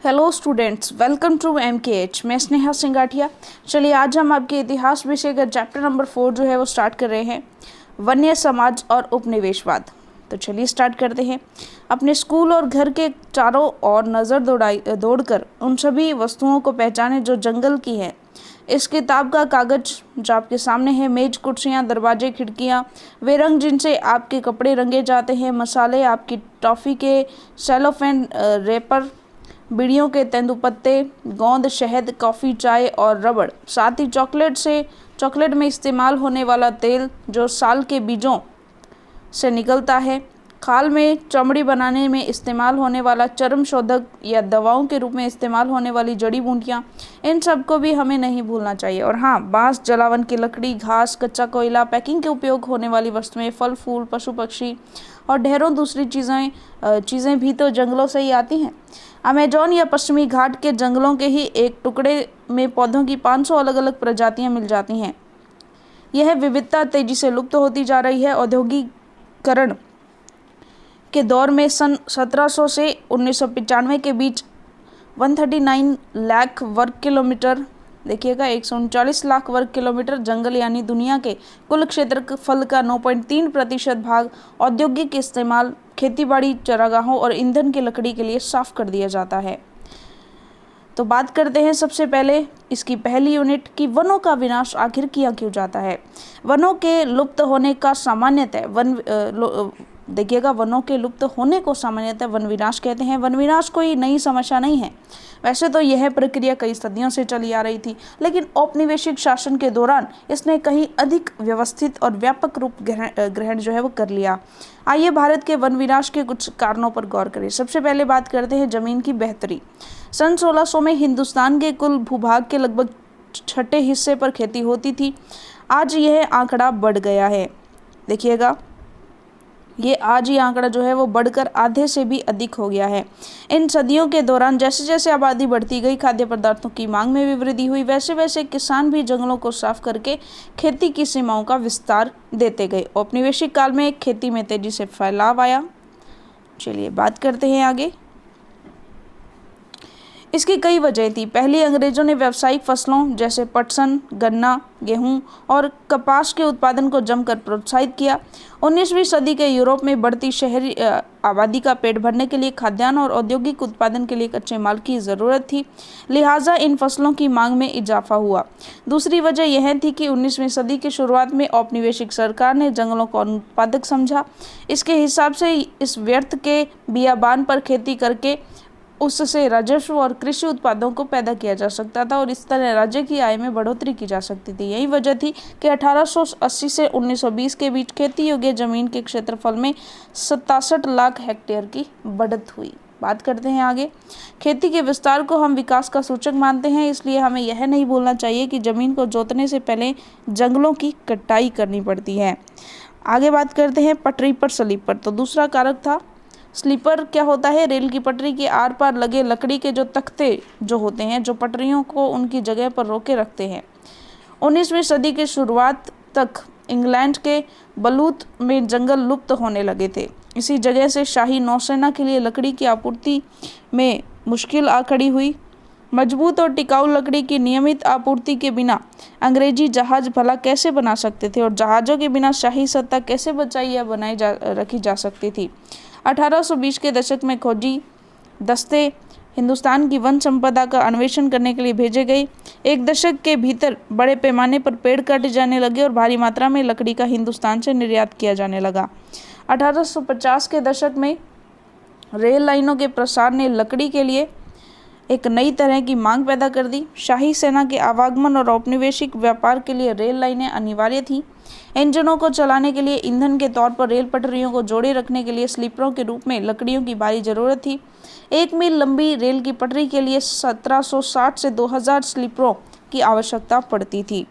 Hello students, welcome to MKH। मैं स्नेहा सिंगाठिया। चलिए आज हम आपके इतिहास विषय का चैप्टर नंबर 4 जो है वो स्टार्ट कर रहे हैं, वन्य समाज और उपनिवेशवाद। तो चलिए स्टार्ट करते हैं। अपने स्कूल और घर के चारों ओर नज़र दौड़कर उन सभी वस्तुओं को पहचाने जो जंगल की हैं। इस किताब का कागज़ जो आपके सामने है, मेज, कुर्सियाँ, दरवाजे, खिड़कियाँ, वे रंग जिनसे आपके कपड़े रंगे जाते हैं, मसाले, आपकी टॉफ़ी के सेलोफेन रैपर, बीड़ियों के तेंदुपत्ते, गोंद, शहद, कॉफ़ी, चाय और रबड़, साथ ही चॉकलेट में इस्तेमाल होने वाला तेल जो साल के बीजों से निकलता है, खाल में चमड़ी बनाने में इस्तेमाल होने वाला चर्म शोधक या दवाओं के रूप में इस्तेमाल होने वाली जड़ी बूटियाँ, इन सब को भी हमें नहीं भूलना चाहिए। और हाँ, बांस, जलावन की लकड़ी, घास, कच्चा कोयला, पैकिंग के उपयोग होने वाली वस्तुएं, फल फूल, पशु पक्षी और ढेरों दूसरी चीज़ें भी तो जंगलों से ही आती हैं। अमेजोन या पश्चिमी घाट के जंगलों के ही एक टुकड़े में पौधों की 500 अलग अलग प्रजातियां मिल जाती हैं। यह विविधता तेजी से लुप्त होती जा रही है। औद्योगिकरण के दौर में सन 1700 से 1995 के बीच 139 लाख वर्ग किलोमीटर, देखिएगा 139 लाख वर्ग किलोमीटर जंगल यानी दुनिया के कुल क्षेत्रफल का 9.3% भाग औद्योगिक इस्तेमाल, खेतीबाड़ी, चरागाहों और ईंधन की लकड़ी के लिए साफ कर दिया जाता है। तो बात करते हैं सबसे पहले इसकी पहली यूनिट की वनों का विनाश आखिर किया क्यों जाता है। वनों के लुप्त होने का सामान्यतः देखिएगा, वनों के लुप्त होने को सामान्यतः वन विनाश कहते हैं। वन विनाश कोई नई समस्या नहीं है। वैसे तो यह प्रक्रिया कई सदियों से चली आ रही थी, लेकिन औपनिवेशिक शासन के दौरान इसने कहीं अधिक व्यवस्थित और व्यापक रूप ग्रहण जो है वो कर लिया। आइए भारत के वन विनाश के कुछ कारणों पर गौर करें। सबसे पहले बात करते हैं जमीन की बेहतरी। सन 1600 में हिंदुस्तान के कुल भूभाग के लगभग छठे हिस्से पर खेती होती थी। आज यह आंकड़ा बढ़ गया है। देखिएगा, आज ये आंकड़ा जो है वो बढ़कर आधे से भी अधिक हो गया है। इन सदियों के दौरान जैसे जैसे आबादी बढ़ती गई, खाद्य पदार्थों की मांग में भी वृद्धि हुई, वैसे वैसे किसान भी जंगलों को साफ करके खेती की सीमाओं का विस्तार देते गए। औपनिवेशिक काल में खेती में तेजी से फैलाव आया। चलिए बात करते हैं आगे। इसकी कई वजह थी। पहली, अंग्रेजों ने व्यावसायिक फसलों जैसे पटसन, गन्ना, गेहूं और कपास के उत्पादन को जमकर प्रोत्साहित किया। 19वीं सदी के यूरोप में बढ़ती शहरी आबादी का पेट भरने के लिए खाद्यान्न और औद्योगिक उत्पादन के लिए कच्चे माल की ज़रूरत थी, लिहाजा इन फसलों की मांग में इजाफा हुआ। दूसरी वजह यह थी कि 19वीं सदी की शुरुआत में औपनिवेशिक सरकार ने जंगलों को अनुत्पादक समझा। इसके हिसाब से इस व्यर्थ के बियाबान पर खेती करके उससे राजस्व और कृषि उत्पादों को पैदा किया जा सकता था और इस तरह राज्य की आय में बढ़ोतरी की जा सकती थी। यही वजह थी कि 1880 से 1920 के बीच खेती योग्य जमीन के क्षेत्रफल में 67 लाख हेक्टेयर की बढ़त हुई। बात करते हैं आगे। खेती के विस्तार को हम विकास का सूचक मानते हैं, इसलिए हमें यह नहीं भूलना चाहिए कि जमीन को जोतने से पहले जंगलों की कटाई करनी पड़ती है। आगे बात करते हैं पटरी पर स्लीपर। तो दूसरा कारक था स्लीपर। क्या होता है? रेल की पटरी के आर पार लगे लकड़ी के जो तख्ते जो होते हैं, जो पटरियों को उनकी जगह पर रोके रखते हैं। 19वीं सदी के शुरुआत तक इंग्लैंड के बलूत में जंगल लुप्त होने लगे थे। इसी जगह से शाही नौसेना के लिए लकड़ी की आपूर्ति में मुश्किल आ खड़ी हुई। मजबूत और टिकाऊ लकड़ी की नियमित आपूर्ति के बिना अंग्रेजी जहाज भला कैसे बना सकते थे, और जहाज़ों के बिना शाही सत्ता कैसे बचाई या रखी जा सकती थी। 1820 के दशक में खोजी दस्ते हिंदुस्तान की वन संपदा का अन्वेषण करने के लिए भेजे गए। एक दशक के भीतर बड़े पैमाने पर पेड़ काटे जाने लगे और भारी मात्रा में लकड़ी का हिंदुस्तान से निर्यात किया जाने लगा। 1850 के दशक में रेल लाइनों के प्रसार ने लकड़ी के लिए एक नई तरह की मांग पैदा कर दी। शाही सेना के आवागमन और औपनिवेशिक व्यापार के लिए रेल लाइनें अनिवार्य थीं। इंजनों को चलाने के लिए ईंधन के तौर पर रेल पटरियों को जोड़े रखने के लिए स्लीपरों के रूप में लकड़ियों की भारी जरूरत थी। 1 मील लंबी रेल की पटरी के लिए 1760 से 2000 स्लीपरों की आवश्यकता पड़ती थी।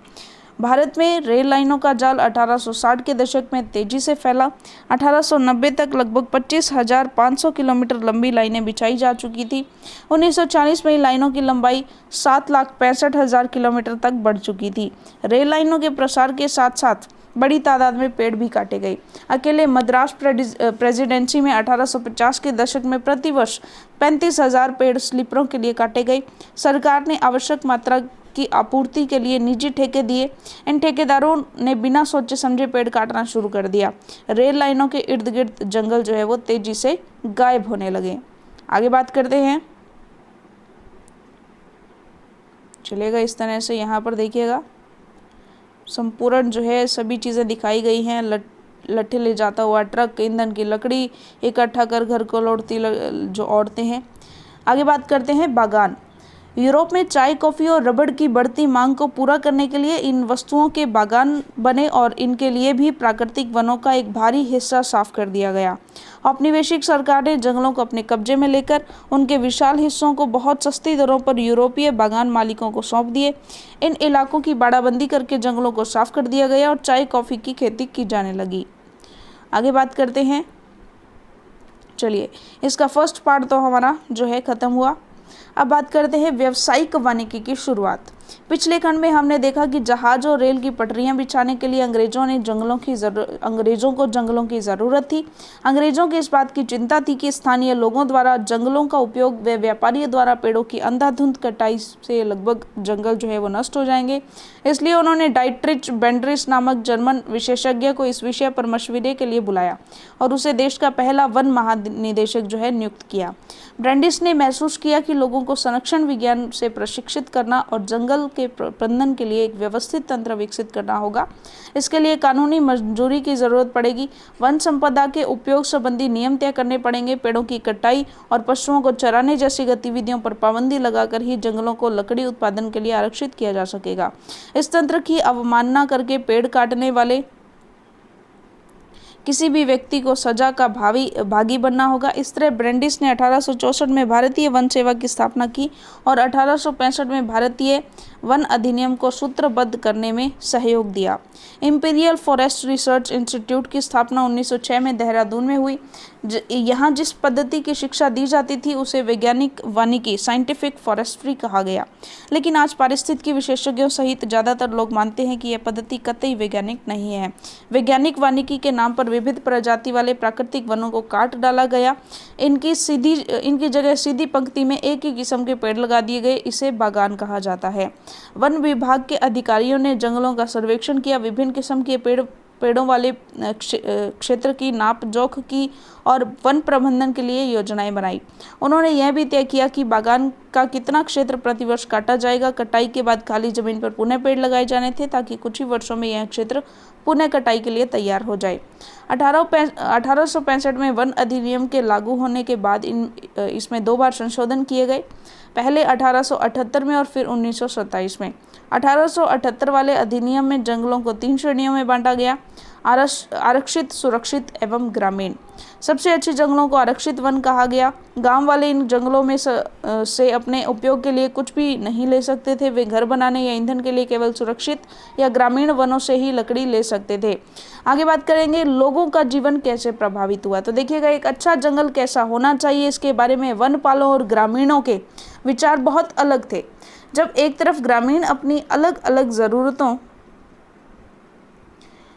भारत में रेल लाइनों का जाल 1860 के दशक में तेजी से फैला। 1890 तक लगभग 25,500 किलोमीटर लंबी लाइनें बिछाई जा चुकी थी। 1940 में लाइनों की लंबाई 7,65,000 किलोमीटर तक बढ़ चुकी थी। रेल लाइनों के प्रसार के साथ साथ बड़ी तादाद में पेड़ भी काटे गए। अकेले मद्रास प्रेसिडेंसी में 1850 के दशक में प्रतिवर्ष 35,000 पेड़ स्लीपरों के लिए काटे गए। सरकार ने आवश्यक मात्रा की आपूर्ति के लिए निजी ठेके दिए। इन ठेकेदारों ने बिना सोचे समझे पेड़ काटना शुरू कर दिया। रेल लाइनों के इर्द गिर्द जंगल जो है वो तेजी से गायब होने लगे। आगे बात करते हैं, चलेगा इस तरह से। यहाँ पर देखिएगा संपूर्ण जो है सभी चीज़ें दिखाई गई हैं। लट्ठे ले जाता हुआ ट्रक, ईंधन की लकड़ी इकट्ठा कर घर को लौटती जो औरतें हैं। आगे बात करते हैं बागान। यूरोप में चाय, कॉफ़ी और रबड़ की बढ़ती मांग को पूरा करने के लिए इन वस्तुओं के बागान बने और इनके लिए भी प्राकृतिक वनों का एक भारी हिस्सा साफ कर दिया गया। औपनिवेशिक सरकार ने जंगलों को अपने कब्जे में लेकर उनके विशाल हिस्सों को बहुत सस्ती दरों पर यूरोपीय बागान मालिकों को सौंप दिए। इन इलाकों की बाड़ाबंदी करके जंगलों को साफ कर दिया गया और चाय, कॉफ़ी की खेती की जाने लगी। आगे बात करते हैं, चलिए इसका फर्स्ट पार्ट तो हमारा जो है ख़त्म हुआ। अब बात करते हैं व्यावसायिक वानिकी की शुरुआत। पिछले खंड में हमने देखा कि जहाज और रेल की पटरियां बिछाने के लिए अंग्रेजों को जंगलों की ज़रूरत थी। अंग्रेजों की इस बात की चिंता थी कि स्थानीय लोगों द्वारा जंगलों का उपयोग व व्यापारियों द्वारा पेड़ों की अंधाधुंध कटाई से लगभग जंगल जो है वो नष्ट हो जाएंगे। इसलिए उन्होंने डाइट्रिच बेंड्रिस नामक जर्मन विशेषज्ञ को इस विषय पर मशविरे के लिए बुलाया और उसे देश का पहला वन महानिदेशक जो है नियुक्त किया। ब्रेंडिस ने महसूस किया कि लोगों को संरक्षण विज्ञान से प्रशिक्षित करना और जंगल के प्रबंधन के लिए एक व्यवस्थित तंत्र विकसित करना होगा। इसके लिए कानूनी मंजूरी की जरूरत पड़ेगी। वन संपदा के उपयोग संबंधी नियम तय करने पड़ेंगे। पेड़ों की कटाई और पशुओं को चराने जैसी गतिविधियों पर पाबंदी लगाकर ही जंगलों को लकड़ी उत्पादन के लिए आरक्षित किया जा सकेगा। इस तंत्र की अवमानना करके पेड़ काटने वाले किसी भी व्यक्ति को सजा का भागी बनना होगा। इस तरह ब्रेंडिस ने 1864 में भारतीय वन सेवा की स्थापना की और 1865 में भारतीय वन अधिनियम को सूत्रबद्ध करने में सहयोग दिया। इंपीरियल फॉरेस्ट रिसर्च इंस्टीट्यूट की स्थापना 1906 में देहरादून में हुई। यहाँ जिस पद्धति की शिक्षा दी जाती थी उसे वैज्ञानिक वानिकी साइंटिफिक फॉरेस्ट्री कहा गया। लेकिन आज पारिस्थितिकी विशेषज्ञों सहित ज़्यादातर लोग मानते हैं कि यह पद्धति कतई वैज्ञानिक नहीं है। वैज्ञानिक वानिकी के नाम पर विविध प्रजाति वाले प्राकृतिक वनों को काट डाला गया। इनकी जगह सीधी पंक्ति में एक ही किस्म के पेड़ लगा दिए गए। इसे बागान कहा जाता है। वन विभाग के अधिकारियों ने जंगलों का सर्वेक्षण किया, विभिन्न किस्म के पेड़ों वाले क्षेत्र की नाप जोख की और वन प्रबंधन के लिए योजनाएं बनाई। उन्होंने यह भी तय किया कि बागान का कितना क्षेत्र प्रतिवर्ष काटा जाएगा। कटाई के बाद खाली जमीन पर पुनः पेड़ लगाए जाने थे ताकि कुछ ही वर्षों में यह क्षेत्र पुनः कटाई के लिए तैयार हो जाए। 1865 में वन अधिनियम के लागू होने के बाद इसमें 2 बार संशोधन किए गए, पहले 1878 में और फिर 1927 में। 1878 वाले अधिनियम में जंगलों को 3 श्रेणियों में बांटा गया: आरक्षित, सुरक्षित एवं ग्रामीण। सबसे अच्छे जंगलों को आरक्षित वन कहा गया। गांव वाले इन जंगलों में से अपने उपयोग के लिए कुछ भी नहीं ले सकते थे। वे घर बनाने या ईंधन के लिए केवल सुरक्षित या ग्रामीण वनों से ही लकड़ी ले सकते थे। आगे बात करेंगे लोगों का जीवन कैसे प्रभावित हुआ। तो देखिएगा, एक अच्छा जंगल कैसा होना चाहिए, इसके बारे में वनपालों और ग्रामीणों के विचार बहुत अलग थे। जब एक तरफ ग्रामीण अपनी अलग अलग ज़रूरतों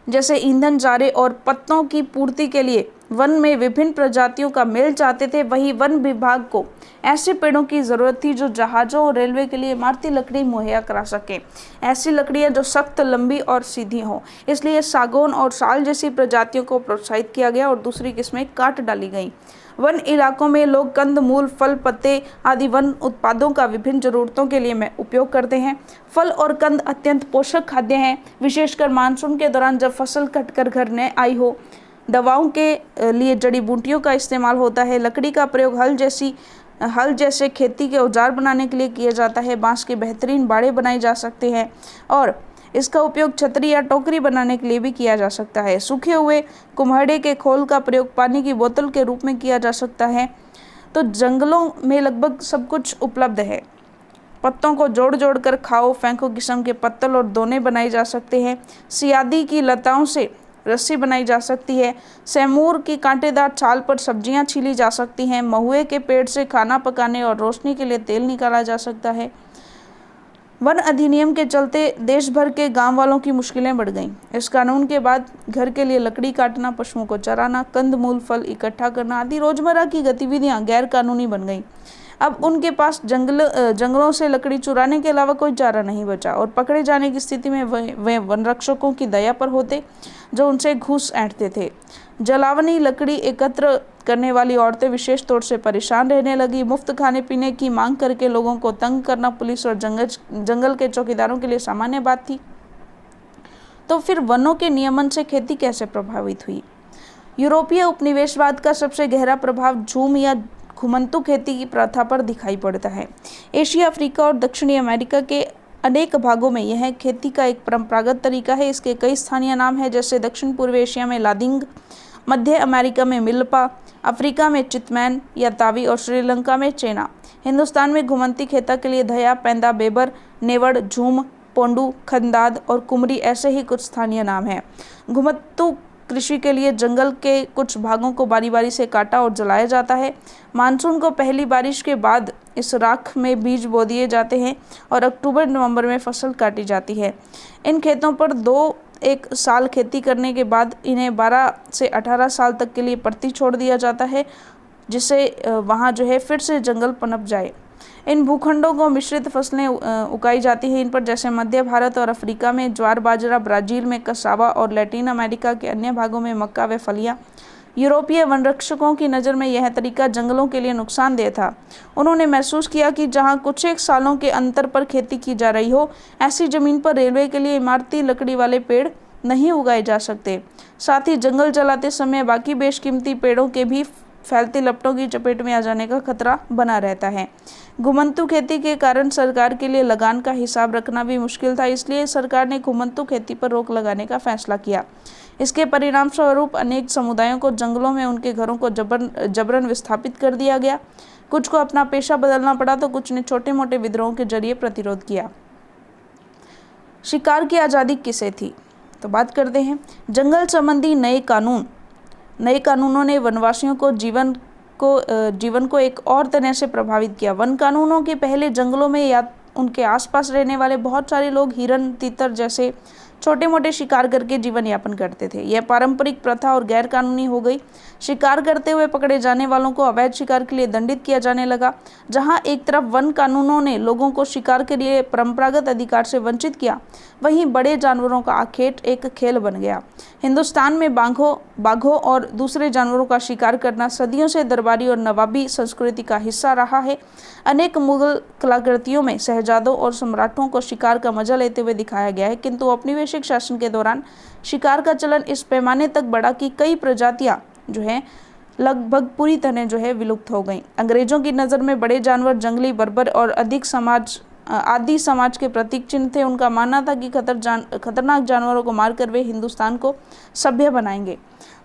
जैसे ईंधन, चारे और पत्तों की पूर्ति के लिए वन में विभिन्न प्रजातियों का मेल चाहते थे, वहीं वन विभाग को ऐसे पेड़ों की ज़रूरत थी जो जहाज़ों और रेलवे के लिए इमारती लकड़ी मुहैया करा सकें। ऐसी लकड़ियाँ जो सख्त, लंबी और सीधी हों। इसलिए सागौन और साल जैसी प्रजातियों को प्रोत्साहित किया गया और दूसरी किस्में काट डाली गईं। वन इलाकों में लोग कंद मूल, फल, पत्ते आदि वन उत्पादों का विभिन्न जरूरतों के लिए उपयोग करते हैं। फल और कंद अत्यंत पोषक खाद्य हैं, विशेषकर मानसून के दौरान जब फसल कटकर घर न आई हो। दवाओं के लिए जड़ी बूटियों का इस्तेमाल होता है। लकड़ी का प्रयोग हल जैसे खेती के औजार बनाने के लिए किया जाता है। बांस के बेहतरीन बाड़े बनाए जा सकते हैं और इसका उपयोग छतरी या टोकरी बनाने के लिए भी किया जा सकता है। सूखे हुए कुम्हाड़े के खोल का प्रयोग पानी की बोतल के रूप में किया जा सकता है। तो जंगलों में लगभग सब कुछ उपलब्ध है। पत्तों को जोड़ जोड़ कर खाओ फेंको किस्म के पत्तल और दोने बनाए जा सकते हैं। सियादी की लताओं से रस्सी बनाई जा सकती है। सैमूर की कांटेदार छाल पर सब्जियां छीली जा सकती हैं। महुए के पेड़ से खाना पकाने और रोशनी के लिए तेल निकाला जा सकता है। वन अधिनियम के चलते देश भर के गांव वालों की मुश्किलें बढ़ गईं। इस कानून के बाद घर के लिए लकड़ी काटना, पशुओं को चराना, कंद मूल फल इकट्ठा करना आदि रोजमर्रा की गतिविधियां गैर कानूनी बन गईं। अब उनके पास जंगलों से लकड़ी चुराने के अलावा कोई चारा नहीं बचा और पकड़े जाने की स्थिति में वे वन रक्षकों की दया पर होते जो उनसे घूस ऐंठते थे। जलावनी लकड़ी एकत्र करने वाली औरतें विशेष तौर से परेशान रहने लगी। मुफ्त खाने पीने की मांग करके लोगों को तंग करना पुलिस और जंगल के चौकीदारों के लिए सामान्य बात थी। तो फिर वनों के नियमन से खेती कैसे प्रभावित हुई? यूरोपीय उपनिवेशवाद का सबसे गहरा प्रभाव झूम या घुमंतु खेती की प्रथा पर दिखाई पड़ता है। एशिया, अफ्रीका और दक्षिणी अमेरिका के अनेक भागों में यह खेती का एक परंपरागत तरीका है। इसके कई स्थानीय नाम हैं, जैसे दक्षिण पूर्व एशिया में लादिंग, मध्य अमेरिका में मिल्पा, अफ्रीका में चितमैन या तावी और श्रीलंका में चेना। हिंदुस्तान में घुमंती खेती के लिए धया, पैंदा, बेबर, नेवड़, झूम, पोंडू, खंदाद और कुमरी ऐसे ही कुछ स्थानीय नाम हैं। घुमंतु कृषि के लिए जंगल के कुछ भागों को बारी बारी से काटा और जलाया जाता है। मानसून को पहली बारिश के बाद इस राख में बीज बो दिए जाते हैं और अक्टूबर-नवंबर में फसल काटी जाती है। इन खेतों पर 2-1 साल खेती करने के बाद इन्हें 12 से 18 साल तक के लिए परती छोड़ दिया जाता है, जिससे वहाँ जो है फिर से जंगल पनप जाए। इन भूखंडों को मिश्रित फसलें उगाई जाती हैं। इन पर जैसे मध्य भारत और अफ्रीका में ज्वार बाजरा, ब्राज़ील में कसावा और लैटिन अमेरिका के अन्य भागों में मक्का व फलियां। यूरोपीय वनरक्षकों की नज़र में यह तरीका जंगलों के लिए नुकसानदेह था। उन्होंने महसूस किया कि जहां कुछ एक सालों के अंतर पर खेती की जा रही हो, ऐसी जमीन पर रेलवे के लिए इमारती लकड़ी वाले पेड़ नहीं उगाए जा सकते। साथ ही जंगल जलाते समय बाकी बेशकीमती पेड़ों के भी फैलती लपटों की चपेट में आ जाने का खतरा बना रहता है। घुमंतु खेती के कारण सरकार के लिए लगान का हिसाब रखना भी मुश्किल था, इसलिए सरकार ने घुमंतु खेती पर रोक लगाने का फैसला किया। इसके परिणाम स्वरूप अनेक समुदायों को जंगलों में उनके घरों को जबरन विस्थापित कर दिया गया। कुछ को अपना पेशा बदलना पड़ा तो कुछ ने छोटे मोटे विद्रोहों के जरिए प्रतिरोध किया। शिकार की आज़ादी किसे थी? तो बात करते हैं जंगल संबंधी नए कानूनों ने वनवासियों को जीवन को एक और तरह से प्रभावित किया। वन कानूनों के पहले जंगलों में या उनके आसपास रहने वाले बहुत सारे लोग हिरन, तीतर जैसे छोटे मोटे शिकार करके जीवन यापन करते थे। यह पारंपरिक प्रथा और गैर कानूनी हो गई। शिकार करते हुए पकड़े जाने वालों को अवैध शिकार के लिए दंडित किया जाने लगा। जहां एक तरफ वन कानूनों ने लोगों को शिकार के लिए परंपरागत अधिकार से वंचित किया, वहीं बड़े जानवरों का आखेट एक खेल बन गया। हिंदुस्तान में बाघों और दूसरे जानवरों का शिकार करना सदियों से दरबारी और नवाबी संस्कृति का हिस्सा रहा है। अनेक मुगल कलाकृतियों में शहजादों और सम्राटों को शिकार का मजा लेते हुए दिखाया गया है, किंतु औपनिवेशिक शासन के दौरान शिकार का चलन इस पैमाने तक बढ़ा कि कई प्रजातियां जो है लगभग पूरी तरह जो है विलुप्त हो गईं। अंग्रेजों की नज़र में बड़े जानवर जंगली, बर्बर और आदि समाज के प्रतीक चिन्ह थे। उनका मानना था कि खतरनाक जानवरों को मारकर वे हिंदुस्तान को सभ्य बनाएंगे।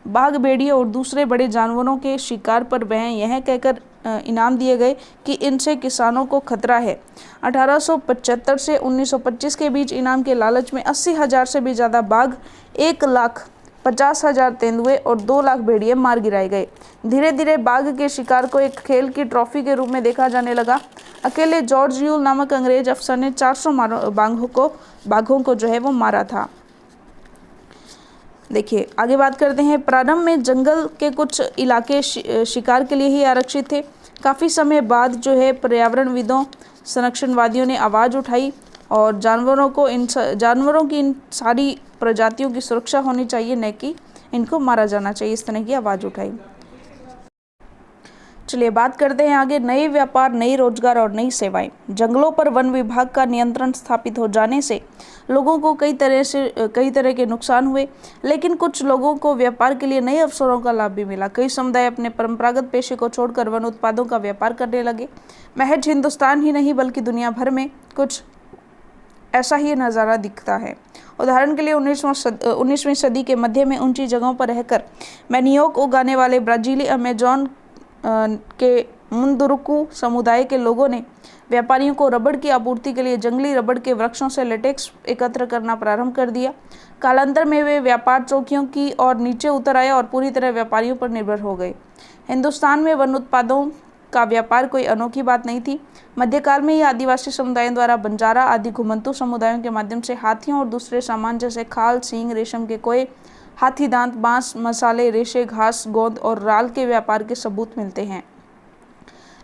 बाघ, भेड़िए और दूसरे बड़े जानवरों के शिकार पर वह यह कहकर इनाम दिए गए कि इनसे किसानों को खतरा है। 1875 से 1925 के बीच इनाम के लालच में 80,000 से भी ज़्यादा बाघ, 1,50,000 तेंदुए और 2 लाख भेड़िए मार गिराए गए। धीरे धीरे बाघ के शिकार को एक खेल की ट्रॉफी के रूप में देखा जाने लगा। अकेले जॉर्ज यूल नामक अंग्रेज अफसर ने 400 बाघों को जो है वो मारा था। देखिए आगे बात करते हैं। प्रारंभ में जंगल के कुछ इलाके शिकार के लिए ही आरक्षित थे। काफ़ी समय बाद जो है पर्यावरणविदों, संरक्षणवादियों ने आवाज़ उठाई और जानवरों की इन सारी प्रजातियों की सुरक्षा होनी चाहिए, न कि इनको मारा जाना चाहिए, इस तरह की आवाज़ उठाई। चलिए बात करते हैं आगे। नए व्यापार, नई रोजगार और नई सेवाएं। जंगलों पर वन विभाग का नियंत्रण स्थापित हो जाने से लोगों को कई तरह के नुकसान हुए, लेकिन कुछ लोगों को व्यापार के लिए नए अवसरों का लाभ भी मिला। कई समुदाय अपने परंपरागत पेशे को छोड़कर वन उत्पादों का व्यापार करने लगे। महज हिंदुस्तान ही नहीं बल्कि दुनिया भर में कुछ ऐसा ही नज़ारा दिखता है। उदाहरण के लिए 19वीं सदी के मध्य में ऊंची जगहों पर रहकर मैनियोक उगाने वाले ब्राज़ीली अमेजोन के मुंदुरुकु समुदाय के लोगों ने व्यापारियों को रबड़ की आपूर्ति के लिए जंगली रबड़ के वृक्षों से लेटेक्स एकत्र करना प्रारंभ कर दिया। कालांतर में वे व्यापार चौकियों की ओर नीचे उतर आए और पूरी तरह व्यापारियों पर निर्भर हो गए। हिंदुस्तान में वन उत्पादों का व्यापार कोई अनोखी बात नहीं थी। मध्यकाल में ही आदिवासी समुदायों द्वारा बंजारा आदि घुमंतू समुदायों के माध्यम से हाथियों और दूसरे सामान जैसे खाल, सींग, रेशम के कोए, हाथी दांत, बांस, मसाले, रेशे, घास, गोंद और राल के व्यापार के सबूत मिलते हैं।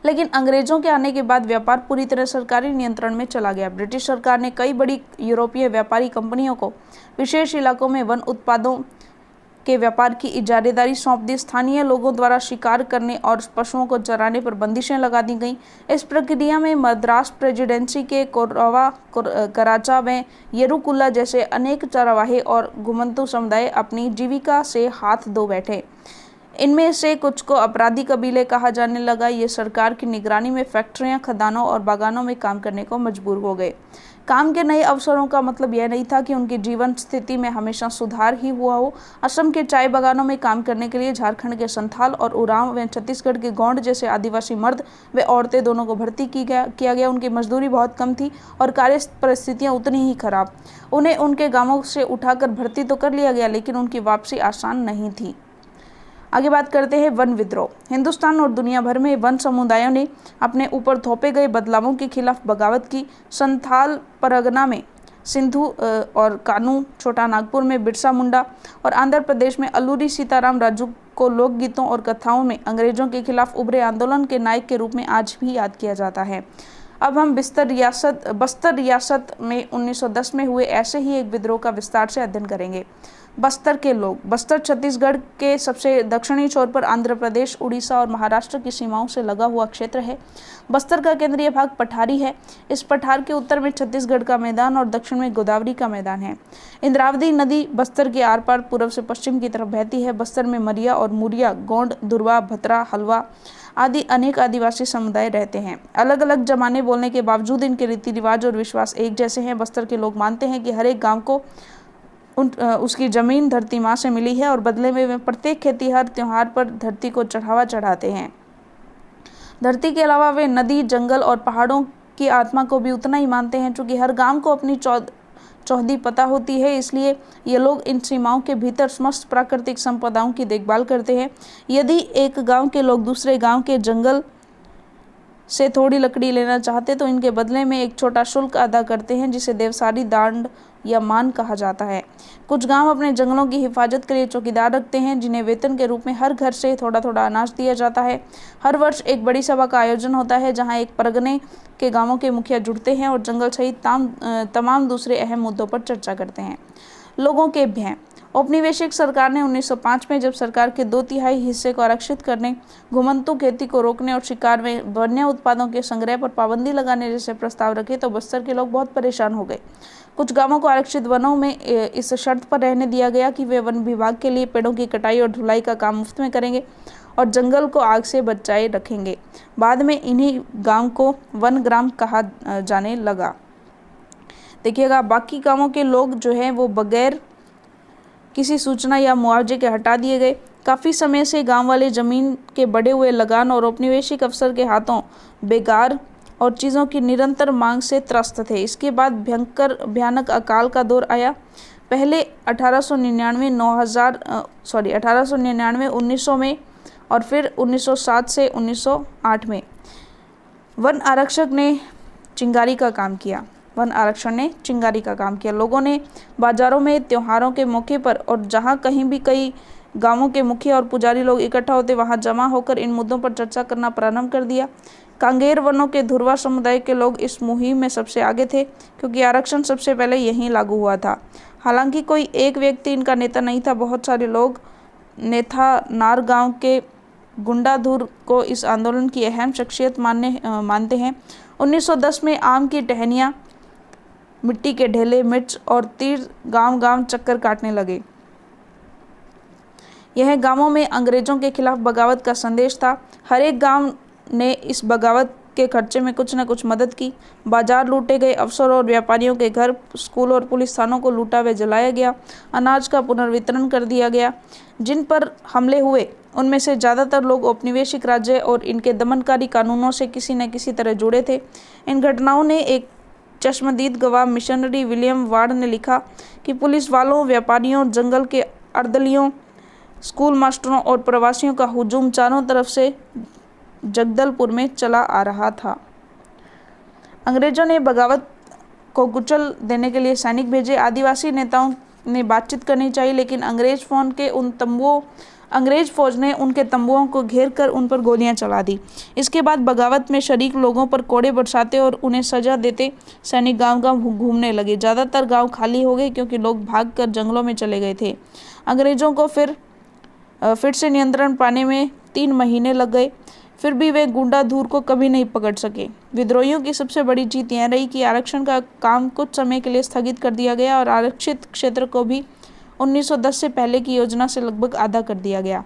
लेकिन अंग्रेजों के आने के बाद व्यापार पूरी तरह सरकारी नियंत्रण में चला गया। ब्रिटिश सरकार ने कई बड़ी यूरोपीय व्यापारी कंपनियों को विशेष इलाकों में वन उत्पादों के व्यापार की इजारेदारी सौंप दी। स्थानीय लोगों द्वारा शिकार करने और पशुओं को चराने पर बंदिशें लगा दी गईं। इस प्रक्रिया में मद्रास प्रेसिडेंसी के कोरवा, कराचा व येरुकुला जैसे अनेक चरवाहे और घुमंतू समुदाय अपनी जीविका से हाथ धो बैठे। इनमें से कुछ को अपराधी कबीले कहा जाने लगा। ये सरकार की निगरानी में फैक्ट्रियां, खदानों और बागानों में काम करने को मजबूर हो गए। काम के नए अवसरों का मतलब यह नहीं था कि उनकी जीवन स्थिति में हमेशा सुधार ही हुआ हो। असम के चाय बागानों में काम करने के लिए झारखंड के संथाल और उरांव व छत्तीसगढ़ के गोंड जैसे आदिवासी मर्द व औरतें दोनों को भर्ती किया गया। उनकी मजदूरी बहुत कम थी और कार्य परिस्थितियाँ उतनी ही खराब। उन्हें उनके गाँवों से उठाकर भर्ती तो कर लिया गया, लेकिन उनकी वापसी आसान नहीं थी। आगे बात करते हैं वन विद्रोह। हिंदुस्तान और दुनिया भर में वन समुदायों ने अपने ऊपर थोपे गए बदलावों के खिलाफ बगावत की। संथाल परगना में सिंधु और कानू, छोटा नागपुर में बिरसा मुंडा और आंध्र प्रदेश में अल्लूरी सीताराम राजू को लोकगीतों और कथाओं में अंग्रेजों के खिलाफ उभरे आंदोलन के नायक के रूप में आज भी याद किया जाता है। अब हम बस्तर रियासत में 1910 में हुए ऐसे ही एक विद्रोह का विस्तार से अध्ययन करेंगे। बस्तर के लोग। बस्तर छत्तीसगढ़ के सबसे दक्षिणी छोर पर आंध्र प्रदेश, उड़ीसा और महाराष्ट्र की सीमाओं से लगा हुआ क्षेत्र है। बस्तर का केंद्रीय भाग पठारी है। इस पठार के उत्तर में छत्तीसगढ़ का मैदान और दक्षिण में गोदावरी का मैदान है। इंद्रावती नदी बस्तर के आर पार पूर्व से पश्चिम की तरफ बहती है। बस्तर में मरिया और मुरिया, गोंड, दुर्वा, भतरा, हलवा आदि अनेक आदिवासी समुदाय रहते हैं। अलग अलग जमाने बोलने के बावजूद इनके रीति रिवाज और विश्वास एक जैसे हैं। बस्तर के लोग मानते हैं कि हर एक गांव को उसकी जमीन धरती माँ से मिली है और बदले में वे प्रत्येक खेती हर त्योहार पर धरती को चढ़ावा चढ़ाते हैं। धरती के अलावा वे नदी, जंगल और पहाड़ों की आत्मा को भी उतना ही मानते हैं। चूँकि हर गांव को अपनी चौहदी पता होती है, इसलिए ये लोग इन सीमाओं के भीतर समस्त प्राकृतिक संपदाओं की देखभाल करते हैं। यदि एक गांव के लोग दूसरे गांव के जंगल से थोड़ी लकड़ी लेना चाहते तो इनके बदले में एक छोटा शुल्क अदा करते हैं, जिसे देवसारी दांड या मान कहा जाता है। कुछ गांव अपने जंगलों की हिफाजत के लिए चौकीदार रखते हैं, जिन्हें वेतन के रूप में हर घर से थोड़ा थोड़ा अनाज दिया जाता है। हर वर्ष एक बड़ी सभा का आयोजन होता है, जहां एक परगने के गांवों के मुखिया जुड़ते हैं और जंगल सहित तमाम दूसरे अहम मुद्दों पर चर्चा करते हैं। लोगों के भय। औपनिवेशिक सरकार ने 1905 में जब सरकार के 2/3 हिस्से को आरक्षित करने, घुमंतू खेती को रोकने और शिकार में वन्य उत्पादों के संग्रह पर पाबंदी लगाने जैसे प्रस्ताव रखे तो बस्तर के लोग बहुत परेशान हो गए। कुछ गांवों को आरक्षित वनों में इस शर्त पर रहने दिया गया कि वे वन विभाग के लिए पेड़ों की कटाई और ढुलाई का काम मुफ्त में करेंगे और जंगल को आग से बचाए रखेंगे। बाद में इन्हीं गांव को वन ग्राम कहा जाने लगा। देखिएगा, बाकी गांवों के लोग जो हैं वो बगैर किसी सूचना या मुआवजे के हटा दिए गए। काफ़ी समय से गांव वाले जमीन के बढ़े हुए लगान और औपनिवेशिक अफसर के हाथों बेगार और चीज़ों की निरंतर मांग से त्रस्त थे। इसके बाद भयानक अकाल का दौर आया। पहले 1899, 1900 में और फिर 1907 से 1908 में वन आरक्षण ने चिंगारी का काम किया। लोगों ने बाजारों में, त्योहारों के मौके पर और जहां कहीं भी कई गांवों के मुखिया और पुजारी लोग इकट्ठा होते वहां जमा होकर इन मुद्दों पर चर्चा करना प्रारंभ कर दिया। कांगेर वनों के धुरवा समुदाय के लोग इस मुहिम में सबसे आगे थे, क्योंकि आरक्षण सबसे पहले यहीं लागू हुआ था। हालांकि कोई एक व्यक्ति इनका नेता नहीं था। बहुत सारे लोग नेथा नार गांव के गुंडाधुर को इस आंदोलन की अहम शख्सियत मानते हैं। 1910 में आम की टहनियाँ, मिट्टी के ढेले, मिर्च और तीर गांव-गांव चक्कर काटने लगे। यह गांवों में अंग्रेजों के खिलाफ बगावत का संदेश था। हर एक गांव ने इस बगावत के खर्चे में कुछ न कुछ मदद की। बाजार लूटे गए, अफसरों और व्यापारियों के घर, स्कूल और पुलिस थानों को लूटा व जलाया गया। अनाज का पुनर्वितरण कर दिया गया। जिन पर हमले हुए उनमें से ज़्यादातर लोग औपनिवेशिक राज्य और इनके दमनकारी कानूनों से किसी न किसी तरह जुड़े थे। इन घटनाओं ने एक चश्मदीद गवाह मिशनरी विलियम वार्ड ने लिखा कि पुलिस वालों, व्यापारियों, जंगल के अर्दलियों, स्कूल मास्टरों और प्रवासियों का हुजूम चारों तरफ से जगदलपुर में चला आ रहा था। अंग्रेजों ने बगावत को कुचल देने के लिए सैनिक भेजे। आदिवासी नेताओं ने बातचीत करनी चाहिए, लेकिन अंग्रेज फौज ने उनके तंबुओं को घेर कर उन पर गोलियां चला दी। इसके बाद बगावत में शरीक लोगों पर कोड़े बरसाते और उन्हें सजा देते सैनिक गांव-गांव घूमने लगे। ज़्यादातर गांव खाली हो गए क्योंकि लोग भागकर जंगलों में चले गए थे। अंग्रेजों को फिर से नियंत्रण पाने में 3 महीने लग गए, फिर भी वे गुंडाधूर को कभी नहीं पकड़ सके। विद्रोहियों की सबसे बड़ी जीत यह रही कि आरक्षण का काम कुछ समय के लिए स्थगित कर दिया गया और आरक्षित क्षेत्र को भी 1910 से पहले की योजना से लगभग आधा कर दिया गया।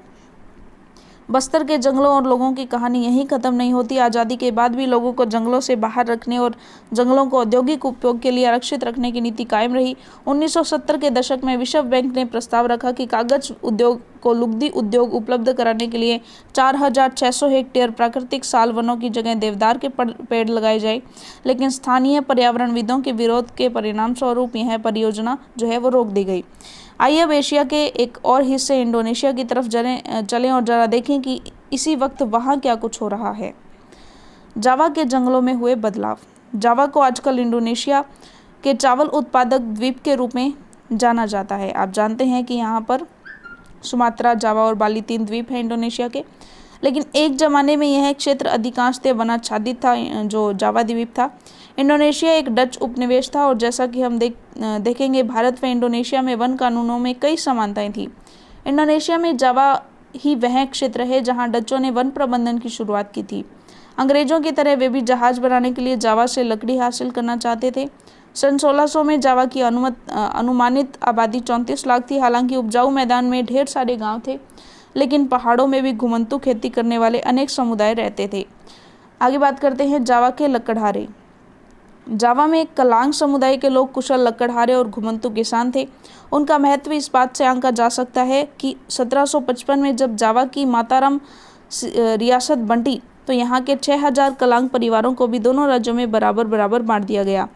बस्तर के जंगलों और लोगों की कहानी यहीं खत्म नहीं होती। आज़ादी के बाद भी लोगों को जंगलों से बाहर रखने और जंगलों को औद्योगिक उपयोग के लिए आरक्षित रखने की नीति कायम रही। 1970 के दशक में विश्व बैंक ने प्रस्ताव रखा कि कागज उद्योग को लुगदी उद्योग उपलब्ध कराने के लिए 4600 हेक्टेयर प्राकृतिक साल वनों की जगह देवदार के पेड़ लगाए जाए, लेकिन स्थानीय पर्यावरणविदों के विरोध के परिणाम स्वरूप यह परियोजना जो है वो रोक दी गई। आइए अब एशिया के एक और हिस्से इंडोनेशिया की तरफ चलें और जरा देखें कि इसी वक्त वहाँ क्या कुछ हो रहा है। जावा के जंगलों में हुए बदलाव। जावा को आजकल इंडोनेशिया के चावल उत्पादक द्वीप के रूप में जाना जाता है। आप जानते हैं कि यहाँ पर सुमात्रा, जावा और बाली 3 द्वीप हैं इंडोनेशिया के, लेकिन एक ज़माने में यह क्षेत्र अधिकांशतः वनाच्छादित था, जो जावा द्वीप था। इंडोनेशिया एक डच उपनिवेश था और जैसा कि हम देखेंगे भारत व इंडोनेशिया में वन कानूनों में कई समानताएं थी। इंडोनेशिया में जावा ही वह क्षेत्र है जहां डचों ने वन प्रबंधन की शुरुआत की थी। अंग्रेजों की तरह वे भी जहाज बनाने के लिए जावा से लकड़ी हासिल करना चाहते थे। सन 1600 में जावा की अनुमानित आबादी 34 लाख थी। हालांकि उपजाऊ मैदान में ढेर सारे गाँव थे, लेकिन पहाड़ों में भी घुमंतू खेती करने वाले अनेक समुदाय रहते थे। आगे बात करते हैं जावा के लकड़हारे। जावा में कलांग समुदाय के लोग कुशल लकड़हारे और घुमंतू किसान थे। उनका महत्व इस बात से आंका जा सकता है कि 1755 में जब जावा की माताराम रियासत बंटी तो यहाँ के 6000 कलांग परिवारों को भी दोनों राज्यों में बराबर बराबर बांट दिया गया।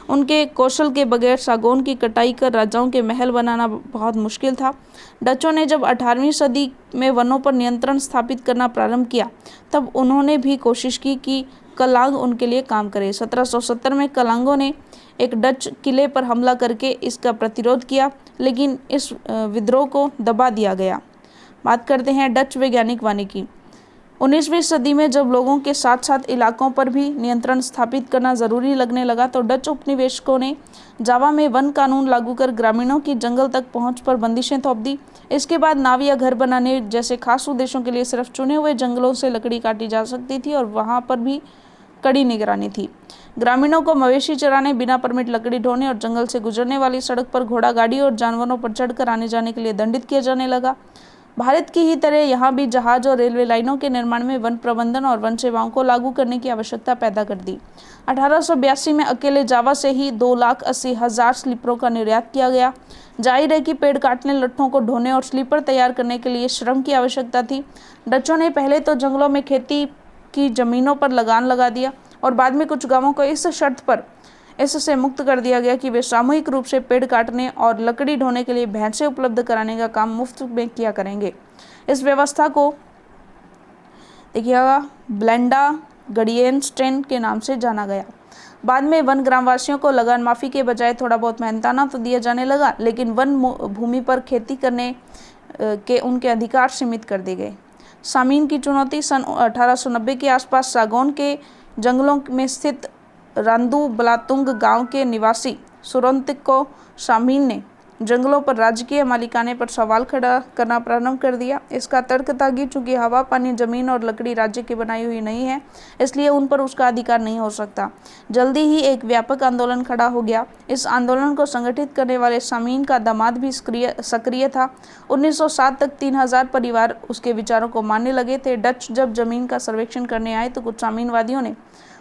उनके कौशल के बगैर सागौन की कटाई कर राजाओं के महल बनाना बहुत मुश्किल था। डचों ने जब 18वीं सदी में वनों पर नियंत्रण स्थापित करना प्रारंभ किया, तब उन्होंने भी कोशिश की कि कलांग उनके लिए काम करे। 1770 में कलांगों ने एक डच किले पर हमला करके इसका प्रतिरोध किया, लेकिन इस विद्रोह को दबा दिया गया। बात करते हैं डच वैज्ञानिक वानिकी। 19वीं सदी में जब लोगों के साथ साथ इलाकों पर भी नियंत्रण स्थापित करना ज़रूरी लगने लगा, तो डच उपनिवेशकों ने जावा में वन कानून लागू कर ग्रामीणों की जंगल तक पहुंच पर बंदिशें थोप दी। इसके बाद नाव या घर बनाने जैसे खास उद्देश्यों के लिए सिर्फ चुने हुए जंगलों से लकड़ी काटी जा सकती थी और वहाँ पर भी कड़ी निगरानी थी। ग्रामीणों को मवेशी चराने, बिना परमिट लकड़ी ढोने और जंगल से गुजरने वाली सड़क पर घोड़ा गाड़ी और जानवरों पर चढ़कर आने जाने के लिए दंडित किया जाने लगा। भारत की ही तरह यहाँ भी जहाज और रेलवे लाइनों के निर्माण में वन प्रबंधन और वन सेवाओं को लागू करने की आवश्यकता पैदा कर दी। 1882 में अकेले जावा से ही 2,80,000 स्लीपरों का निर्यात किया गया। जाहिर है कि पेड़ काटने, लट्ठों को ढोने और स्लीपर तैयार करने के लिए श्रम की आवश्यकता थी। डचों ने पहले तो जंगलों में खेती की जमीनों पर लगान लगा दिया और बाद में कुछ गांवों को इस शर्त पर इससे मुक्त कर दिया गया कि वे सामूहिक रूप से पेड़ काटने और लकड़ी ढोने के लिए भैंसें उपलब्ध कराने का काम मुफ्त में किया करेंगे। इस व्यवस्था को देखिएगा ब्लेंडा गडियनस्टेन के नाम से जाना गया। बाद में वन ग्रामवासियों को लगान माफ़ी के बजाय थोड़ा बहुत मेहनताना तो दिया जाने लगा, लेकिन वन भूमि पर खेती करने के उनके अधिकार सीमित कर दिए गए। सामीन की चुनौती। सन 1890 के आसपास सागौन के जंगलों में स्थित रांदू बलातुंग गांव के निवासी सुरंतिको सामीन ने जंगलों पर राजकीय मालिकाने पर सवाल खड़ा करना प्रारंभ कर दिया। इसका तर्क था कि चूंकि हवा, पानी, जमीन और लकड़ी राज्य की बनाई हुई नहीं है, इसलिए उन पर उसका अधिकार नहीं हो सकता। जल्दी ही एक व्यापक आंदोलन खड़ा हो गया। इस आंदोलन को संगठित करने वाले सामीन का दामाद भी सक्रिय था। 1907 तक 3000 परिवार उसके विचारों को मानने लगे थे। डच जब जमीन का सर्वेक्षण करने आए तो कुछ सामीनवादियों ने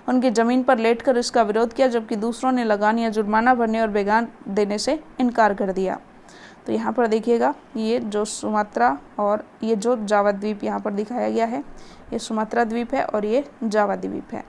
उनकी ज़मीन पर लेटकर इसका विरोध किया, जबकि दूसरों ने लगान या जुर्माना भरने और बेगान देने से इनकार कर दिया। तो यहाँ पर देखिएगा ये जो सुमात्रा और ये जो जावा द्वीप यहाँ पर दिखाया गया है, ये सुमात्रा द्वीप है और ये जावा द्वीप है।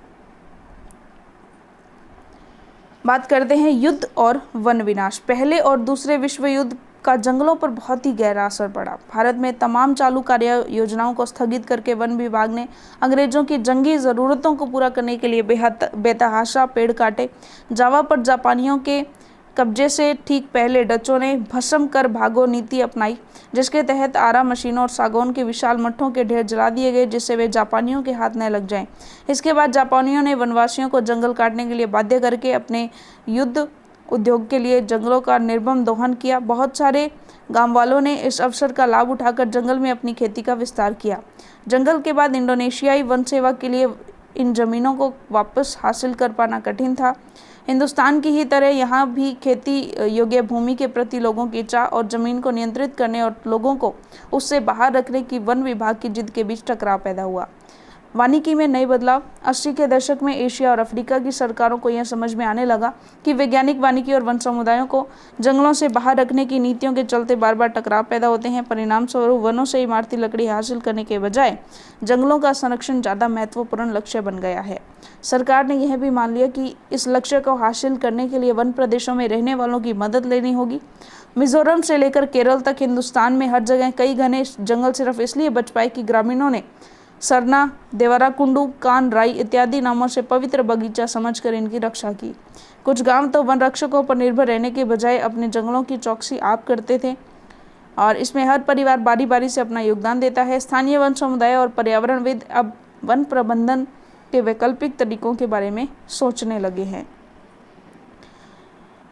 बात करते हैं युद्ध और वन विनाश। पहले और दूसरे विश्व युद्ध का जंगलों पर बहुत ही गहरा असर पड़ा। भारत में तमाम चालू कार्य योजनाओं को स्थगित करके वन विभाग ने अंग्रेजों की जंगी ज़रूरतों को पूरा करने के लिए बेतहाशा पेड़ काटे। जावा पर जापानियों के कब्जे से ठीक पहले डचों ने भस्म कर भागो नीति अपनाई, जिसके तहत आरा मशीनों और सागौन के विशाल मठों के ढेर जला दिए गए, जिससे वे जापानियों के हाथ न लग जाएं। इसके बाद जापानियों ने वनवासियों को जंगल काटने के लिए बाध्य करके अपने युद्ध उद्योग के लिए जंगलों का निर्मम दोहन किया। बहुत सारे गांव वालों ने इस अवसर का लाभ उठाकर जंगल में अपनी खेती का विस्तार किया। जंगल के बाद इंडोनेशियाई वन सेवा के लिए इन जमीनों को वापस हासिल कर पाना कठिन था। हिंदुस्तान की ही तरह यहाँ भी खेती योग्य भूमि के प्रति लोगों की चाह और जमीन को नियंत्रित करने और लोगों को उससे बाहर रखने की वन विभाग की जिद के बीच टकराव पैदा हुआ। वानिकी में नए बदलाव। 80 के दशक में एशिया और अफ्रीका की सरकारों को यह समझ में आने लगा कि वैज्ञानिक वानिकी और वन समुदायों को जंगलों से बाहर रखने की नीतियों के चलते बार बार टकराव पैदा होते हैं। परिणाम स्वरूप वनों से इमारती लकड़ी हासिल करने के बजाय जंगलों का संरक्षण ज़्यादा महत्वपूर्ण लक्ष्य बन गया है। सरकार ने यह भी मान लिया कि इस लक्ष्य को हासिल करने के लिए वन प्रदेशों में रहने वालों की मदद लेनी होगी। मिजोरम से लेकर केरल तक हिंदुस्तान में हर जगह कई घने जंगल सिर्फ इसलिए बच पाए कि ग्रामीणों ने सरना, देवराकुंडू, कान, राई इत्यादि नामों से पवित्र बगीचा समझकर इनकी रक्षा की। कुछ गांव तो वन रक्षकों पर निर्भर रहने के बजाय अपने जंगलों की चौकसी आप करते थे और इसमें हर परिवार बारी बारी से अपना योगदान देता है। स्थानीय वन समुदाय और पर्यावरणविद अब वन प्रबंधन के वैकल्पिक तरीकों के बारे में सोचने लगे हैं।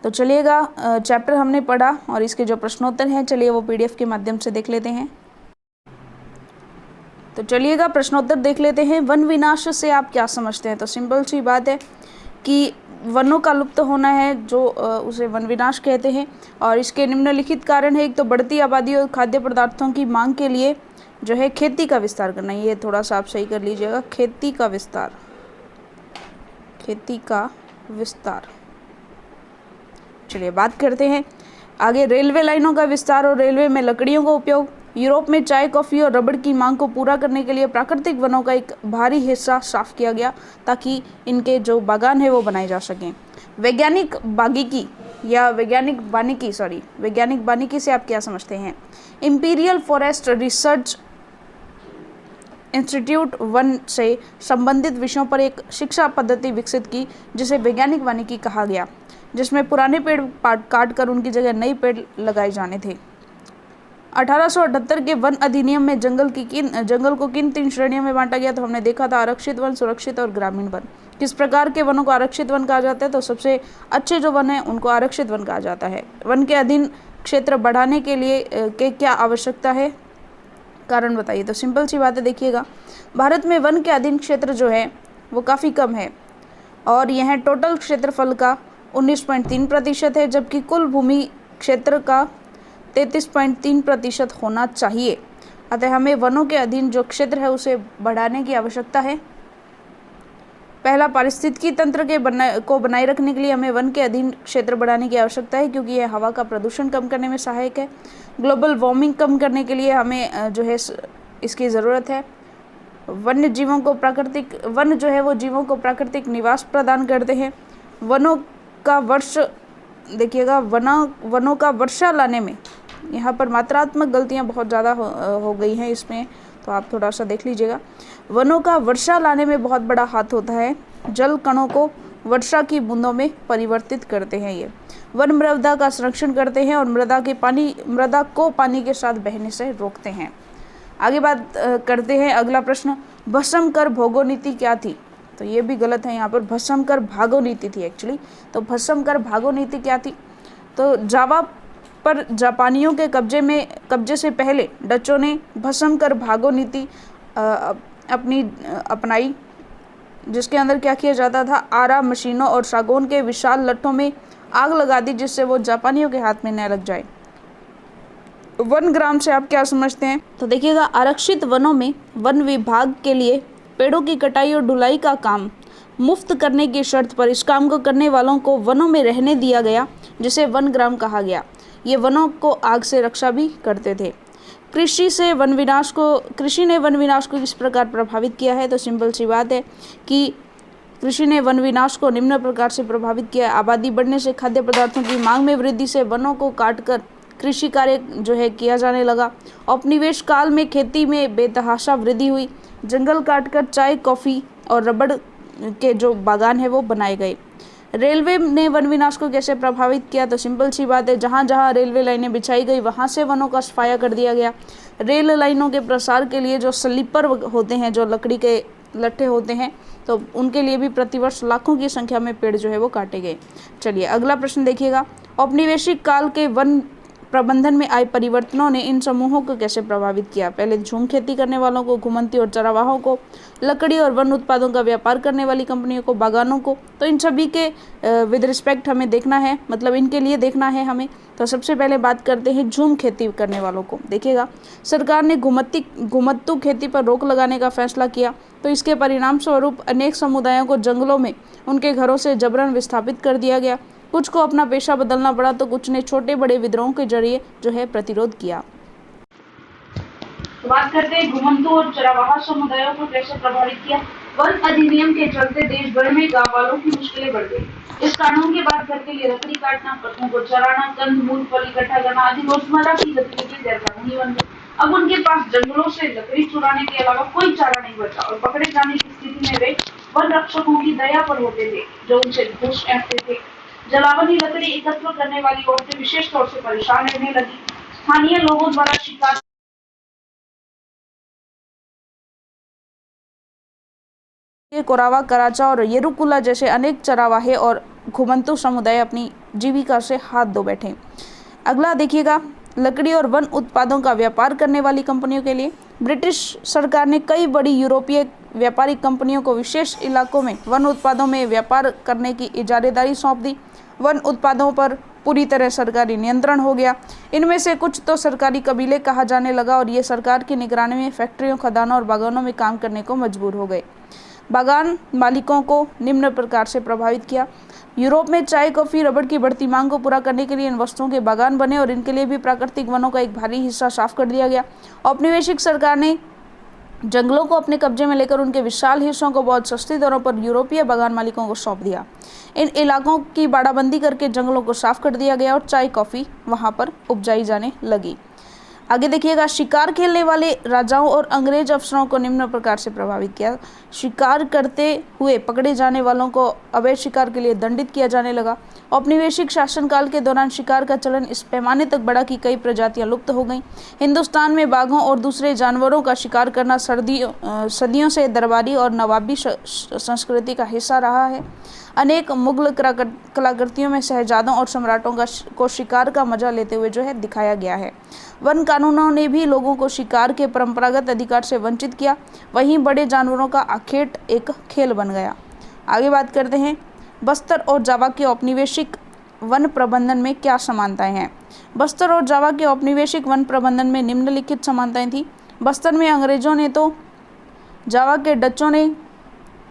तो चलिएगा, चैप्टर हमने पढ़ा और इसके जो प्रश्नोत्तर हैं चलिए वो PDF के माध्यम से देख लेते हैं। तो चलिएगा प्रश्नोत्तर देख लेते हैं। वन विनाश से आप क्या समझते हैं? तो सिंपल सी बात है कि वनों का लुप्त होना है जो उसे वन विनाश कहते हैं और इसके निम्नलिखित कारण है। एक तो बढ़ती आबादी और खाद्य पदार्थों की मांग के लिए जो है खेती का विस्तार करना। ये थोड़ा सा आप सही कर लीजिएगा, खेती का विस्तार, खेती का विस्तार। चलिए बात करते हैं आगे। रेलवे लाइनों का विस्तार और रेलवे में लकड़ियों का उपयोग। यूरोप में चाय, कॉफ़ी और रबड़ की मांग को पूरा करने के लिए प्राकृतिक वनों का एक भारी हिस्सा साफ किया गया ताकि इनके जो बागान है वो बनाए जा सकें। वैज्ञानिक बागीकी या वैज्ञानिक वानिकी से आप क्या समझते हैं? Imperial forest research institute one से संबंधित विषयों पर एक शिक्षा पद्धति विकसित की जिसे वैज्ञानिक वानिकी कहा गया, जिसमें पुराने पेड़ काट कर उनकी जगह नए पेड़ लगाए जाने थे। 1878 के वन अधिनियम में जंगल को किन 3 श्रेणियों में बांटा गया? तो हमने देखा था आरक्षित वन, सुरक्षित और ग्रामीण वन। किस प्रकार के वनों को आरक्षित वन कहा जाता है? तो सबसे अच्छे जो वन है उनको आरक्षित वन कहा जाता है। वन के अधीन क्षेत्र बढ़ाने के लिए के क्या आवश्यकता है? कारण बताइए। तो सिंपल सी बात है, देखिएगा भारत में वन के अधीन क्षेत्र जो है वो काफ़ी कम है और यह टोटल क्षेत्रफल का 19.3% है, जबकि कुल भूमि क्षेत्र का 33.3% होना चाहिए। अतः हमें वनों के अधीन जो क्षेत्र है उसे बढ़ाने की आवश्यकता है। पहला, पारिस्थितिकी तंत्र को बनाए रखने के लिए हमें वन के अधीन क्षेत्र बढ़ाने की आवश्यकता है क्योंकि यह हवा का प्रदूषण कम करने में सहायक है। ग्लोबल वार्मिंग कम करने के लिए हमें जो है इसकी ज़रूरत है। वन जो है वो जीवों को प्राकृतिक निवास प्रदान करते हैं। वनों का वर्षा लाने में यहाँ पर मात्रात्मक गलतियाँ बहुत ज़्यादा हो गई हैं इसमें, तो आप थोड़ा सा देख लीजिएगा। वनों का वर्षा लाने में बहुत बड़ा हाथ होता है। जल कणों को वर्षा की बूंदों में परिवर्तित करते हैं ये। वन मृदा का संरक्षण करते हैं और मृदा को पानी के साथ बहने से रोकते हैं। आगे बात करते हैं, अगला प्रश्न, भस्म कर भोगो नीति क्या थी? तो ये भी गलत है, यहाँ पर भस्म कर भागो नीति थी एक्चुअली। तो भस्म कर भागो नीति क्या थी? तो जावा पर जापानियों के कब्जे से पहले डचों ने भस्म कर भागो नीति अपनाई, जिसके अंदर क्या किया जाता था, आरा मशीनों और सागौन के विशाल लट्ठों में आग लगा दी जिससे वो जापानियों के हाथ में न लग जाए। वन ग्राम से आप क्या समझते हैं? तो देखिएगा, आरक्षित वनों में वन विभाग के लिए पेड़ों की कटाई और ढुलाई का काम मुफ्त करने की शर्त पर इस काम को करने वालों को वनों में रहने दिया गया, जिसे वनग्राम कहा गया। ये वनों को आग से रक्षा भी करते थे। कृषि ने वन विनाश को किस प्रकार प्रभावित किया है? तो सिंपल सी बात है कि कृषि ने वन विनाश को निम्न प्रकार से प्रभावित किया। आबादी बढ़ने से, खाद्य पदार्थों की मांग में वृद्धि से वनों को काटकर कृषि कार्य जो है किया जाने लगा। औपनिवेश काल में खेती में बेतहाशा वृद्धि हुई। जंगल काटकर चाय, कॉफ़ी और रबड़ के जो बागान है वो बनाए गए। रेलवे ने वन विनाश को कैसे प्रभावित किया? तो सिंपल सी बात है, जहाँ जहाँ रेलवे लाइनें बिछाई गई वहाँ से वनों का सफाया कर दिया गया। रेल लाइनों के प्रसार के लिए जो स्लीपर होते हैं, जो लकड़ी के लट्ठे होते हैं, तो उनके लिए भी प्रतिवर्ष लाखों की संख्या में पेड़ जो है वो काटे गए। चलिए अगला प्रश्न देखिएगा। औपनिवेशिक काल के वन प्रबंधन में आए परिवर्तनों ने इन समूहों को कैसे प्रभावित किया? पहले झूम खेती करने वालों को, घुमंती और चरावाहों को, लकड़ी और वन उत्पादों का व्यापार करने वाली कंपनियों को, बागानों को। तो इन सभी के विद रिस्पेक्ट हमें देखना है, मतलब इनके लिए देखना है हमें। तो सबसे पहले बात करते हैं झूम खेती करने वालों को। देखिएगा, सरकार ने घुमत्तू खेती पर रोक लगाने का फैसला किया, तो इसके परिणाम स्वरूप अनेक समुदायों को जंगलों में उनके घरों से जबरन विस्थापित कर दिया गया। कुछ को अपना पेशा बदलना पड़ा, तो कुछ ने छोटे बड़े विद्रोहों के जरिए जो है प्रतिरोध किया। तो बात करते हैं घुमंतू और चरावाहा समुदायों को कैसे प्रभावित किया। वन अधिनियम के चलते देश भर में गांव वालों की मुश्किलें बढ़ गई। इस कानून के बाद घर के लिए लकड़ी काटना, पशुओं को चराना, कंद मूल फल इकट्ठा करना आदि रोजमर्रा की गतिविधि गैरकानूनी बन गई। अब उनके पास जंगलों से लकड़ी चुराने के अलावा कोई चारा नहीं बचा और पकड़े जाने की स्थिति में वे वन रक्षकों की दया पर होते थे, जो उनसे घूस ऐंठते थे। जलावनी लकड़ी एकत्र करने वाली औरतें विशेष तौर से परेशान रहने लगी। स्थानीय लोगों द्वारा शिकार कोरावा, कराचा और येरुकुला जैसे अनेक चरावाहे और घुमंतू समुदाय अपनी जीविका से हाथ धो बैठे। अगला देखिएगा, लकड़ी और वन उत्पादों का व्यापार करने वाली कंपनियों के लिए ब्रिटिश सरकार ने कई बड़ी यूरोपीय व्यापारिक कंपनियों को विशेष इलाकों में वन उत्पादों में व्यापार करने की इजारेदारी सौंप दी। वन उत्पादों पर पूरी तरह सरकारी नियंत्रण हो गया। इनमें से कुछ तो सरकारी कबीले कहा जाने लगा और ये सरकार की निगरानी में फैक्ट्रियों, खदानों और बागानों में काम करने को मजबूर हो गए। बागान मालिकों को निम्न प्रकार से प्रभावित किया। यूरोप में चाय, कॉफ़ी, रबड़ की बढ़ती मांग को पूरा करने के लिए इन वस्तुओं के बागान बने और इनके लिए भी प्राकृतिक वनों का एक भारी हिस्सा साफ कर दिया गया। औपनिवेशिक सरकार ने जंगलों को अपने कब्जे में लेकर उनके विशाल हिस्सों को बहुत सस्ती दरों पर यूरोपीय बागान मालिकों को सौंप दिया। इन इलाकों की बाड़ाबंदी करके जंगलों को साफ कर दिया गया और चाय, कॉफ़ी वहाँ पर उपजाई जाने लगी। आगे देखिएगा, शिकार खेलने वाले राजाओं और अंग्रेज अफसरों को निम्न प्रकार से प्रभावित किया। शिकार करते हुए पकड़े जाने वालों को अवैध शिकार के लिए दंडित किया जाने लगा। औपनिवेशिक शासनकाल के दौरान शिकार का चलन इस पैमाने तक बढ़ा कि कई प्रजातियां लुप्त हो गईं। हिंदुस्तान में बाघों और दूसरे जानवरों का शिकार करना सदियों से दरबारी और नवाबी संस्कृति का हिस्सा रहा है। अनेक मुगल कलाकृतियों में शहजादों और सम्राटों को शिकार का मजा लेते हुए जो है दिखाया गया है। वन कानूनों ने भी लोगों को शिकार के परंपरागत अधिकार से वंचित किया। वहीं बड़े जानवरों का आखेट एक खेल बन गया। आगे बात करते हैं, बस्तर और जावा के औपनिवेशिक वन प्रबंधन में क्या समानताएं हैं। बस्तर और जावा के औपनिवेशिक वन प्रबंधन में निम्नलिखित समानताएं थी। बस्तर में अंग्रेजों ने तो जावा के डचों ने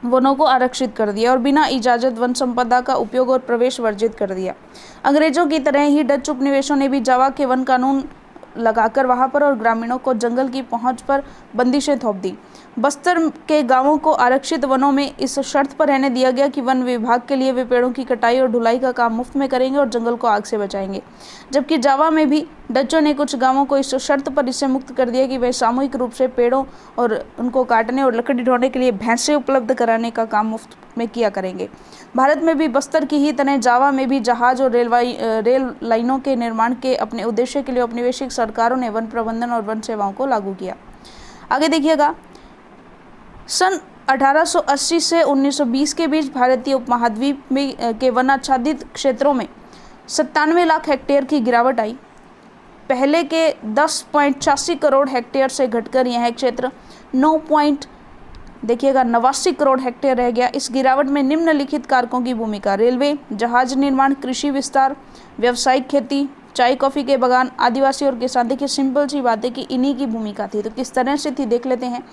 वनों को आरक्षित कर दिया और बिना इजाज़त वन संपदा का उपयोग और प्रवेश वर्जित कर दिया। अंग्रेजों की तरह ही डच उपनिवेशों ने भी जावा के वन कानून लगाकर वहां पर और ग्रामीणों को जंगल की पहुंच पर बंदिशें थोप दी। बस्तर के गांवों को आरक्षित वनों में इस शर्त पर रहने दिया गया कि वन विभाग के लिए वे पेड़ों की कटाई और ढुलाई का काम मुफ्त में करेंगे और जंगल को आग से बचाएंगे। जबकि जावा में भी डचों ने कुछ गांवों को इस शर्त पर इससे मुक्त कर दिया कि वे सामूहिक रूप से पेड़ों और उनको काटने और लकड़ी ढोने के लिए भैंसें उपलब्ध कराने का काम मुफ्त में किया करेंगे। भारत में भी बस्तर की ही तरह जावा में भी जहाज और रेल लाइनों के निर्माण के अपने उद्देश्य के लिए औपनिवेशिक सरकारों ने वन प्रबंधन और वन सेवाओं को लागू किया। आगे देखिएगा, सन 1880 से 1920 के बीच भारतीय उपमहाद्वीप में के वनाच्छादित क्षेत्रों में 97 लाख हेक्टेयर की गिरावट आई। पहले के 10.86 करोड़ हेक्टेयर से घटकर यह क्षेत्र 89 करोड़ हेक्टेयर रह गया। इस गिरावट में निम्नलिखित कारकों की भूमिका: रेलवे, जहाज निर्माण, कृषि विस्तार, व्यावसायिक खेती, चाय कॉफ़ी के बागान, आदिवासी और किसान। देखिए सिंपल सी बात है कि इन्हीं की भूमिका थी। तो किस तरह से थी देख लेते हैं।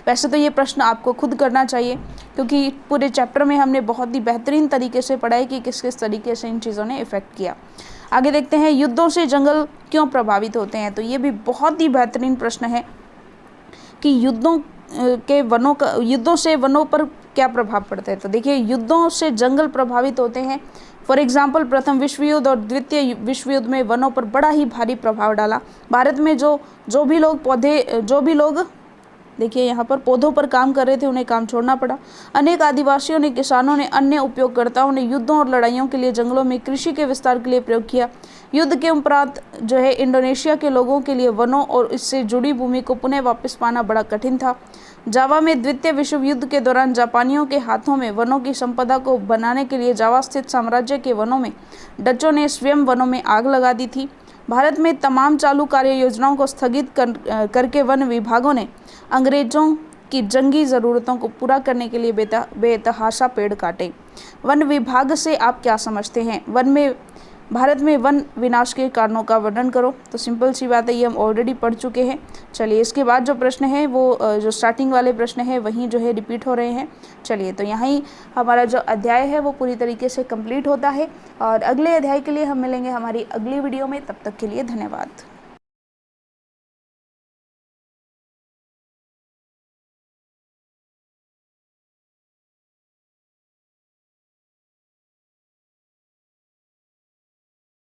वैसे तो ये प्रश्न आपको खुद करना चाहिए, क्योंकि पूरे चैप्टर में हमने बहुत ही बेहतरीन तरीके से पढ़ा है कि किस किस तरीके से इन चीज़ों ने इफ़ेक्ट किया। आगे देखते हैं, युद्धों से जंगल क्यों प्रभावित होते हैं। तो ये भी बहुत ही बेहतरीन प्रश्न है कि युद्धों से वनों पर क्या प्रभाव पड़ता है। तो देखिए युद्धों से जंगल प्रभावित होते हैं। फॉर एग्जाम्पल प्रथम विश्व युद्ध और द्वितीय विश्व युद्ध में वनों पर बड़ा ही भारी प्रभाव डाला। भारत में जो भी लोग देखिए यहाँ पर पौधों पर काम कर रहे थे, उन्हें काम छोड़ना पड़ा। अनेक आदिवासियों ने, किसानों ने, अन्य उपयोगकर्ताओं ने युद्धों और लड़ाइयों के लिए जंगलों में कृषि के विस्तार के लिए प्रयोग किया। युद्ध के उपरांत जो है इंडोनेशिया के लोगों के लिए वनों और इससे जुड़ी भूमि को पुनः वापस पाना बड़ा कठिन था। जावा में द्वितीय विश्व युद्ध के दौरान जापानियों के हाथों में वनों की संपदा को बनाने के लिए जावा स्थित साम्राज्य के वनों में डचों ने स्वयं वनों में आग लगा दी थी। भारत में तमाम चालू कार्य योजनाओं को स्थगित करके वन विभागों ने अंग्रेजों की जंगी ज़रूरतों को पूरा करने के लिए बेतहाशा पेड़ काटे। वन विभाग से आप क्या समझते हैं। भारत में वन विनाश के कारणों का वर्णन करो। तो सिंपल सी बात है, ये हम ऑलरेडी पढ़ चुके हैं। चलिए इसके बाद जो प्रश्न है वो जो स्टार्टिंग वाले प्रश्न है वहीं जो है रिपीट हो रहे हैं। चलिए तो यहाँ हमारा जो अध्याय है वो पूरी तरीके से कंप्लीट होता है और अगले अध्याय के लिए हम मिलेंगे हमारी अगली वीडियो में। तब तक के लिए धन्यवाद।